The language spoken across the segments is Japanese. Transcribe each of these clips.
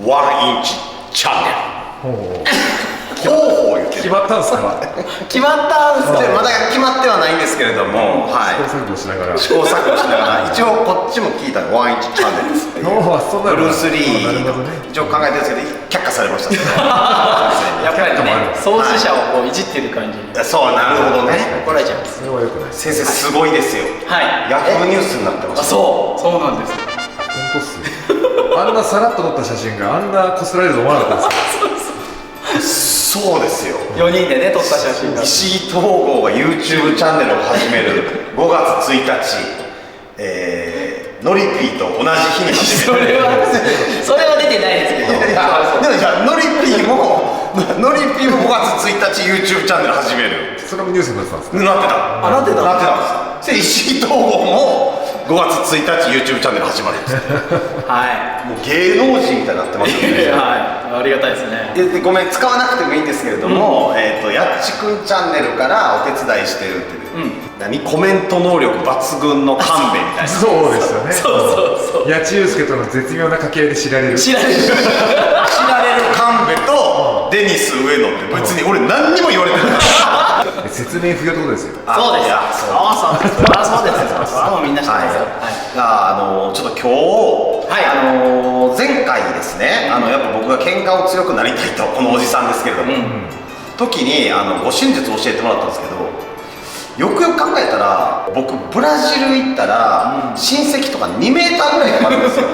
ワンインチチャンネル。ほうほう言って決まったんすか？決まったんすね。まだ決まってはないんですけれども、はい、試行錯誤しながら試行錯誤しながら一応こっちも聞いたのワンインチチャンネルですっていうブルース・リーの一応考えてるんですけど却下されましたね。やっぱりね、創始者をこういじってる感じに。そう、なるほどね。怒られちゃいます。それは良くない。先生すごいですよ。はい。ヤフーニュースになってます。そうなんです。本当っすよ。あんなさらっと撮った写真があんなこすられると思わなかったですか？そうですよ。4人でね撮った写真が。石井東郷が YouTube チャンネルを始める5月1日、ノリピーと同じ日に始める。それは出てないですけど。でもじゃあノリピーも5月1日 YouTube チャンネル始める。それもニュースになってたんですか？なってた。なってたんです。で石井東郷も5月1日 YouTube チャンネル始まるんです。はい。もう芸能人みたいになってますよね。はい。ありがたいですね。でごめん使わなくてもいいんですけれども、やっちくんチャンネルからお手伝いしてるっていう、何コメント能力抜群の神戸みたいな。そうですよね。そう八千祐介との絶妙な掛け合いで知られる神戸とデニス上野って別に俺何にも言われてない。説明不要ってことですよ。そうです。そうです。そうです。それはもうみんな知ってますよ。ちょっと今日、前回ですね、やっぱ僕が喧嘩を強くなりたいとこのおじさんですけれども、時に護身術を教えてもらったんですけど、よくよく考えたら僕ブラジル行ったら、親戚とか2メーターぐらいかかるんですよ。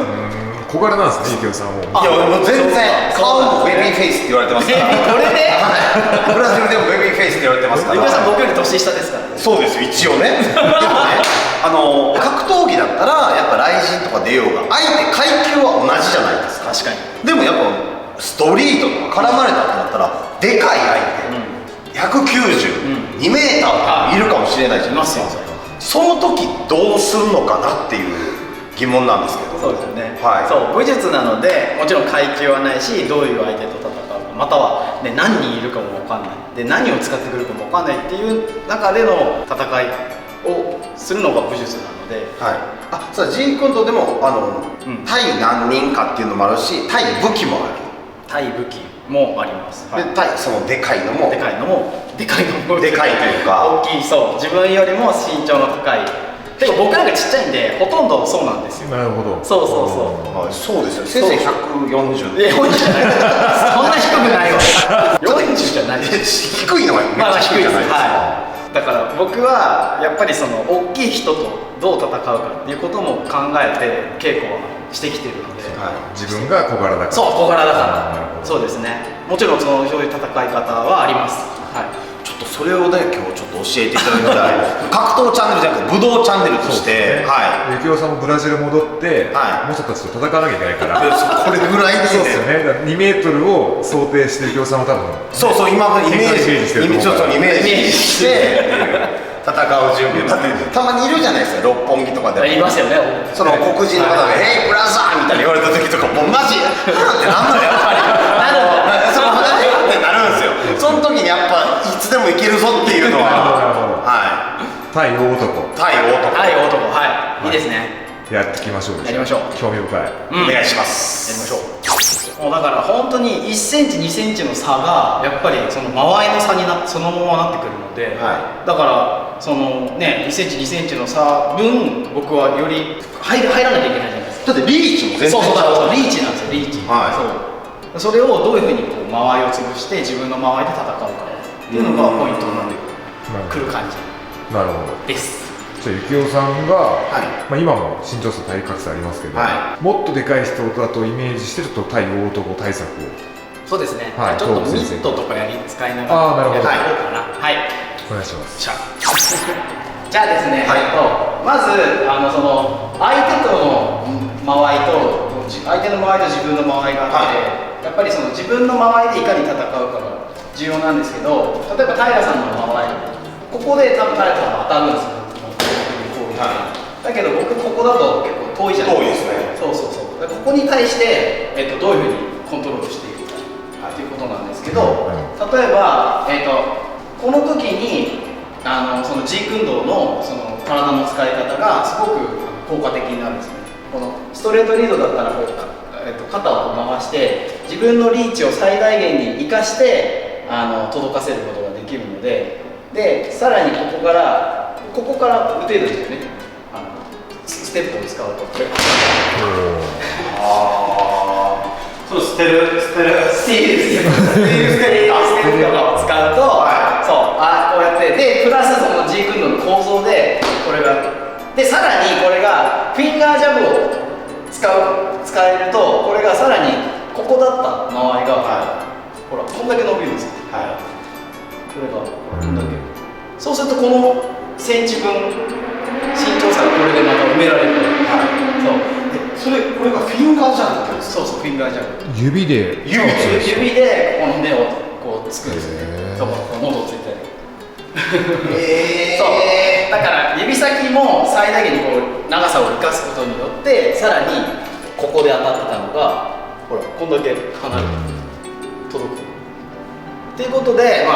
小柄なんですね、池尾さんも。いやもう全然顔もベビーフェイスって言われてますから。これでブラジルでもベビーフェイスって言われてますから。池田さん僕より年下ですからね。そうですよ一応ね。でもね、格闘技だったらやっぱ雷神とか出ようが相手階級は同じじゃないですか。確かに。でもやっぱストリートとか絡まれたってなったらでかい相手、192メーターとかいるかもしれないじゃないですか。その時どうするのかなっていう疑問なんですけど。そうですよね。はい。そう武術なのでもちろん階級はないし、どういう相手と戦うか、または、ね、何人いるかも分かんないで何を使ってくるかも分かんないっていう中での戦いをするのが武術なので。はい。そうだ、ジークンドーでも対何人かっていうのもあるし、対武器もある。対武器もあります。で対そのでかいのもでかいというか大きい。そう自分よりも身長の高い。でも僕なんかちっちゃいんでほとんどそうなんですよ。なるほど。そうそうですよ。先生140。40じゃない。そんな低くないわ。40じゃない。低いのがめっちゃ低いじゃないですか。だから僕はやっぱりその大きい人とどう戦うかっていうことも考えて稽古はしてきてるので。自分が小柄だから。そう小柄だから。そうですね。もちろんそういう戦い方はあります。はい。ちょっとそれをね今日ちょっと教えていただきたい。格闘チャンネルじゃなくて武道チャンネルとして、幸雄さんもブラジル戻って、猛者たちと戦わなきゃいけないから。これぐらいでそうですよね。2メートルを想定して幸雄さんも多分。そう今までイメージして戦う準備。だってたまにいるじゃないですか、六本木とかでも。いますよね。その黒人の方で「ヘイブラザー」みたいに言われた時とかもうマジってなんだよやっぱり。ってなるんですよ。その時にやっぱいつでもいけるぞっていうのは。対大男。はいいいですね。やっていきましょう。やりましょう。興味深い。お願いします。やりましょう。もうだから本当に1センチ2センチの差がやっぱりその間合いの差にそのままなってくるので、だからそのね1センチ2センチの差分僕はより入らなきゃいけないじゃないですか。だってリーチも全然そうリーチなんですよ。リーチ。そうそれをどういうふうにこう間合いを潰して自分の間合いで戦うかっていうのがポイントになってくる感じです。じゃあ幸雄さんが、今も身長差体格差ありますけど、もっとでかい人だとイメージしてると対大男対策を。そうですね。ちょっとミットとか使いながらやっていこうかな。はい。お願いします。じゃあですね、まずその相手との間合いと相手の間合いと自分の間合いがあって、やっぱりその自分の間合いでいかに戦うかが重要なんですけど、例えば平さんの間合い、ここで多分平さんは当たるんですよ。だけど僕ここだと結構遠いじゃないですか。遠いですね。そうここに対して、どういうふうにコントロールしていくかっていうことなんですけど、例えば、この時にそのジークンドーのその体の使い方がすごく効果的になるんですね。このストレートリードだったらこう肩を回して自分のリーチを最大限に生かして届かせることができるので、さらにここから打てるんですよね。ステップを使うとこれそうステルスティールステレーターとかを使うと、そうこうやってでプラスその G クンドの構造でこれがでさらにこれがフィンガージャブを使えるとこれがさらにここだった周りが、ほらこんだけ伸びるんですよ。これがこんだけ。そうするとこのセンチ分身長差がこれでまた埋められる。これがフィンガージャブってそうフィンガージャブ。指でこの目をこうつくんですね。喉をついたり。そうだから指先も最大限にこう長さを生かすことによってさらにここで当たってたのがほらこんだけ離れて届く。ということで、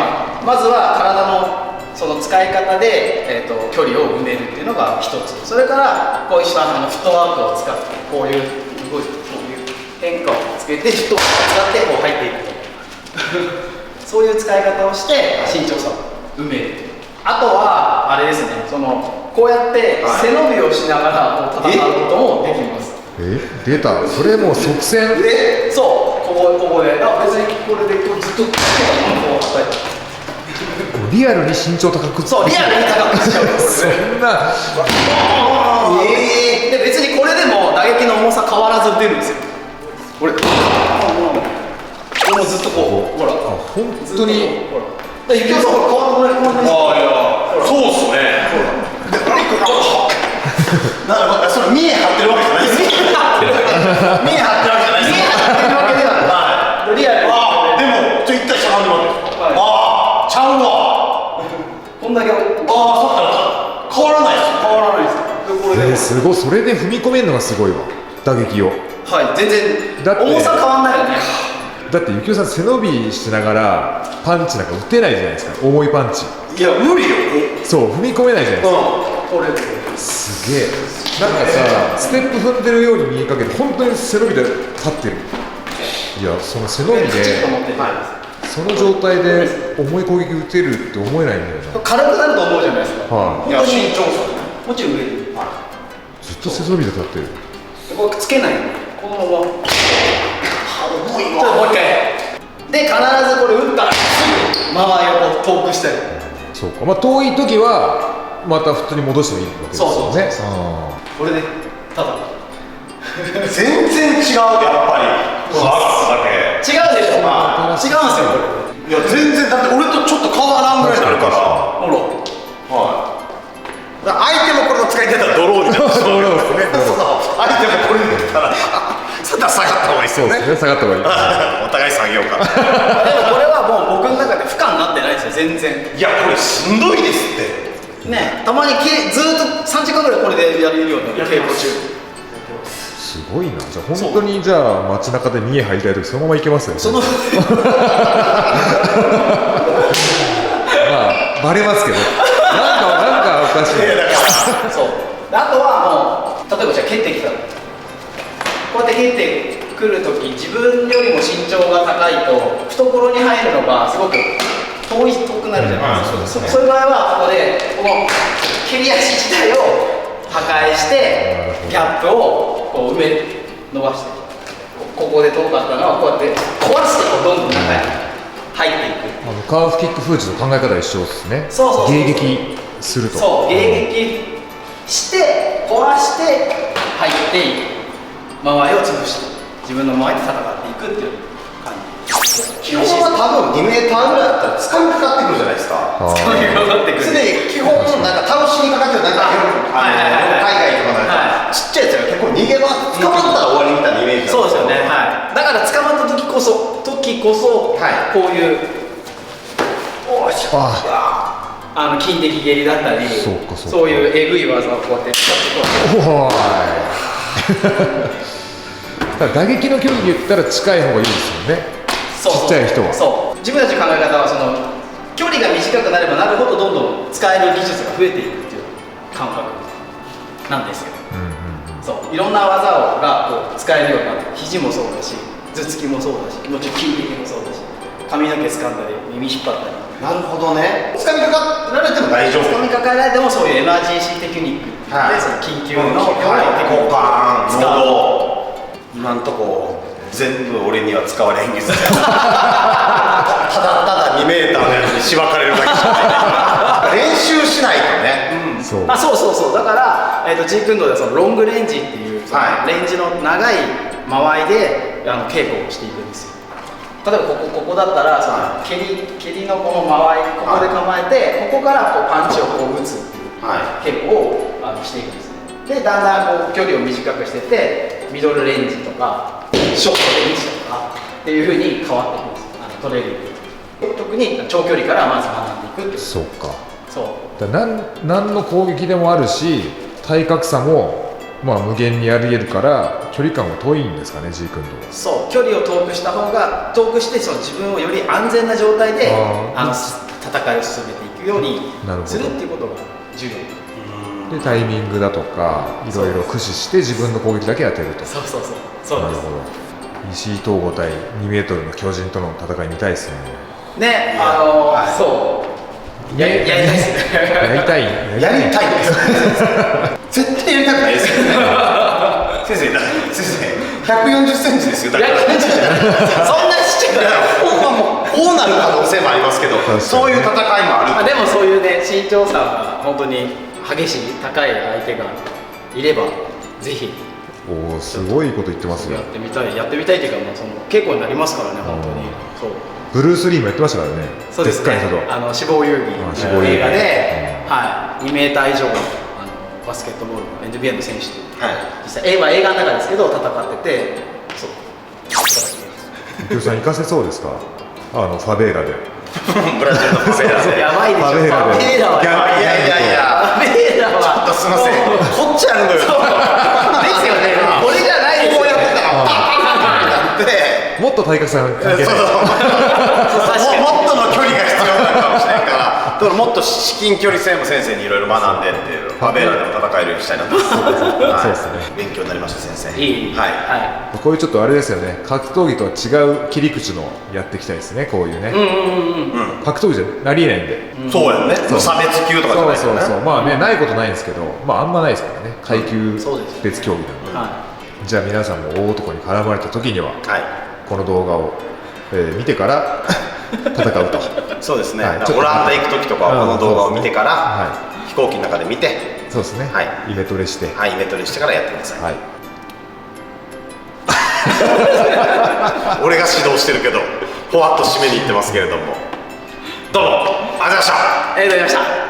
まずは体のその使い方で、距離を埋めるっていうのが一つ。それからこういうフットワークを使ってこういう動いてこういう変化をつけてフットワークを使ってこう入っていくとそういう使い方をして身長差を埋める。あとはあれですね、こうやって背伸びをしながらこう戦うこともできます。出た。それもう即戦。そうここで別にこれでこうずっとこう叩いてリアルに身長高くそうリアルに高くしちゃうそんなで別にこれでも打撃の重さ変わらず出るんですよ。これもうずっとこうほら本当にほらゆきおさん変わらないそうっすね。それ見え張ってるわけじゃないです。見え張ってるわけじゃないです。見え張ってるわけではない。リアルでも一回しゃがんでもらってちゃうわ。こんだけそっか変わらないです。変わらないですこれですごい。それで踏み込めるのがすごいわ、打撃を。全然重さ変わんないよね。だってゆきおさん背伸びしながらパンチなんか打てないじゃないですか、重いパンチ。いや無理よ。そう踏み込めないじゃないですか。これすげえ。なんかさステップ踏んでるように見えかけて本当に背伸びで立ってる。いやその背伸びでその状態で重い攻撃打てるって思えないんだよな。軽くなると思うじゃないですか。いや身長差もちろん上にずっと背伸びで立ってる。これつけないこのままもう一回で必ずこれ打ったらすぐ間合いを遠くしたり。そうか、遠い時はまた普通に戻してもいいわけですよね。これでただ全然違うやっぱり。違うでしょ。違うんですよこれ。いや全然だって俺とちょっと変わらんぐらいになるから。ほら相手もこれの使い方はドローになる。そうですね。相手もこれになったらそれは下がった方がいいですよね。下がった方がいい。お互い下げようか。でもこれはもう僕の中で負荷になってないですよ全然。いやこれしんどいですってね。たまにずーっと3時間ぐらいこれでやれるようになる稽古中。すごいな。じゃあ本当にじゃあ街中で見え入りたい時そのまま行けますよね。バレますけどなんかおかしい。そうあとはもう例えばじゃあ蹴ってきたこうやって蹴ってくるとき自分よりも身長が高いと懐に入るのがすごく遠くなるじゃないですか。そういう場合はここでこの蹴り足自体を破壊してギャップをこう伸ばしてここで遠かったのはこうやって壊してこうどんどん中に入っていく。カーフキック封じの考え方は一緒ですね。そう迎撃すると。そう迎撃して壊して入っていく間合いを潰して自分の間合いで戦っていくっていう感じ。基本は多分2メーターぐらいだったら掴みかかってくるじゃないですか。掴みかかってくる。すでに基本なんか倒しにかかってるなんか海外とかなんかちっちゃいやつが結構逃げ場捕まったら終わりみたいなイメージ。そうですよね。だから捕まった時こそこういう筋的蹴りだったりそういうえぐい技をこうやって打撃の距離で言ったら近い方がいいですよね。ちっちゃい人は。そう自分たちの考え方はその距離が短くなればなるほどどんどん使える技術が増えていくっていう感覚。なんですよ。うんうんそういろんな技がこう使えるようになって肘もそうだし頭突きもそうだしもちろん筋肉もそうだし髪の毛掴んだり耳引っ張ったりなるほどね。掴みかかられても大丈夫。掴みかかられてもそういうエマージェンシーテクニックで、はいその緊急の交換使う今んとこ全部俺には使われへん技術ただただ2メーターのやつにしばかれるだけしかない練習しないとね、そうそうだから、ジークンドーではそのロングレンジっていう、そのはいレンジの長い間合いで稽古をしていくんですよ。例えばここだったらそのは蹴りのこの間合いここで構えて、ここからこうパンチをこう打つっていうは稽古をしていくんですね。でだんだんこう距離を短くしてってミドルレンジとかショートレンジとかっていうふうに変わっていくんですよ。トレーニング特に長距離からまず学んでいくっていうそうか。そうだから何の攻撃でもあるし体格差もまあ無限にありえるから距離感が遠いんですかね、ジークンドーは。そう距離を遠くした方が遠くしてその自分をより安全な状態で戦いを進めていくようにするっていうことが重要。でタイミングだとかいろいろ駆使して自分の攻撃だけ当てると。そうですなるほど。石井東吾対2メートルの巨人との戦い見たいですね。ね、はいそうやりたいですねやりたいやりたいです絶対やりたくないですよね先生140センチですよだからそんなちっちゃくないこうなる可能性もありますけどそういう戦いもあるでもそういうね身長差が本当に激しい高い相手がいればぜひおお、すごいこと言ってますよ。やってみたいっていうかもうその稽古になりますからね本当に。そうブルース・リーもやってましたからね。そうですね。でっかい人と死亡遊戯の死亡遊戯映画で、はい、2メーター以上のバスケットボールの NBA の選手と、はい実際映画の中ですけど戦ってて、そう。右京さん行かせそうですか？ファベーラで。ブラジルのファベーラでやばいでしょ。ファベーラでファベーラはやばい。いやファベーラはちょっとすいませんこっちあるのよですよね。これじゃないですよ。こうやってたらパンパンパンってなってもっと体格差関係ない。もっとの距離が必要なのかもしれないからだからもっと至近距離戦も先生にいろいろ学んでっていうファベーラでも戦えるようにしたいなとそうですね。勉強になりました先生いい。はいはこういうちょっとあれですよね。格闘技とは違う切り口のやっていきたいですね。こういうね。い。格闘技じゃなりえないんで。そうやんね差別級とかじゃないですよねそうまあね、ないことないんですけど、まああんまないですからね。階級そうです別競技なんで。はじゃあ皆さんも大男に絡まれた時にははいこの動画を、見てから戦うと。そうですねはいだからオランダ行く時とかはこの動画を見てからは飛行機の中で見てそうですね。はいイメトレして。はいイメトレしてからやってくださいはい。俺が指導してるけどふわっと締めに行ってますけれどもどうもありがとうございましたい。ありがとうございました。